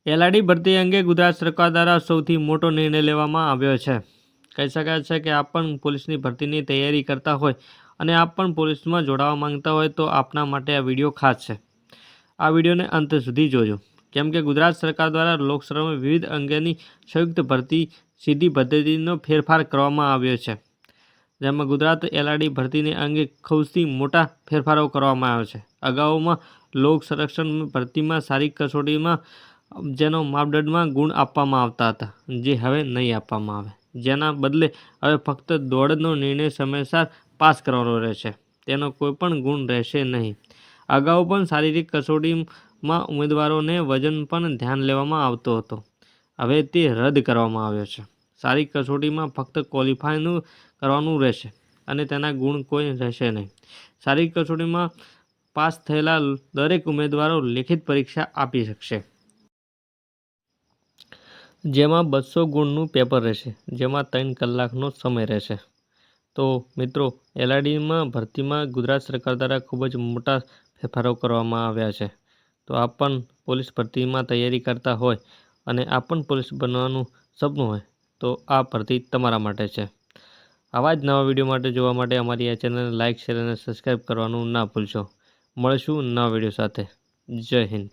LRD ભરતી અંગે ગુજરાત સરકાર દ્વારા સૌથી મોટો નિર્ણય લેવામાં આવ્યો છે. કહી શકાય છે કે આપ પણ પોલીસની ભરતીની તૈયારી કરતા હોય અને આપ પણ પોલીસમાં જોડાવા માંગતા હોય તો આપના માટે આ વિડીયો ખાસ છે. આ વિડીયોને અંત સુધી જોજો, કેમ કે ગુજરાત સરકાર દ્વારા લોકસેવામાં વિવિધ અંગેની સંયુક્ત ભરતી સીધી પદ્ધતિનો ફેરફાર કરવામાં આવ્યો છે. જેમાં ગુજરાત એલઆરડી ભરતીને અંગે સૌથી મોટા ફેરફારો કરવામાં આવ્યા છે. અગાઉમાં લોક સંરક્ષણ ભરતીમાં શારીરિક કસોટીમાં જેનો માપદંડમાં ગુણ આપવામાં આવતા હતા, જે હવે નહીં આપવામાં આવે. જેના બદલે હવે ફક્ત દોડનો નિર્ણય સમયસર પાસ કરવાનો રહેશે, તેનો કોઈ પણ ગુણ રહેશે નહીં. અગાઉ પણ શારીરિક કસોટીમાં ઉમેદવારોને વજન પણ ધ્યાન લેવામાં આવતો હતો. હવે તે રદ કરવામાં આવ્યો છે. શારીરિક કસોટીમાં ફક્ત ક્વોલિફાયનું કરવાનું રહેશે અને તેના ગુણ કોઈ રહેશે નહીં. શારીરિક કસોટીમાં પાસ થયેલા દરેક ઉમેદવારો લેખિત પરીક્ષા આપી શકશે, જેમાં 200 ગુણનું પેપર રહેશે, જેમાં 3 કલાકનો સમય રહેશે. તો મિત્રો, એલઆરડીમાં ભરતીમાં ગુજરાત સરકાર દ્વારા ખૂબ જ મોટા ફેરફારો કરવામાં આવ્યા છે. તો આપ પણ પોલીસ ભરતીમાં તૈયારી કરતા હોય અને આપ પણ પોલીસ બનવાનું સપનું હોય તો આ ભરતી તમારા માટે છે. આવા જ નવા વિડીયો માટે જોવા માટે અમારી આ ચેનલને લાઇક, શેર અને સબસ્ક્રાઈબ કરવાનું ના ભૂલશો. મળીશું નવા વિડીયો સાથે. જય હિન્દ.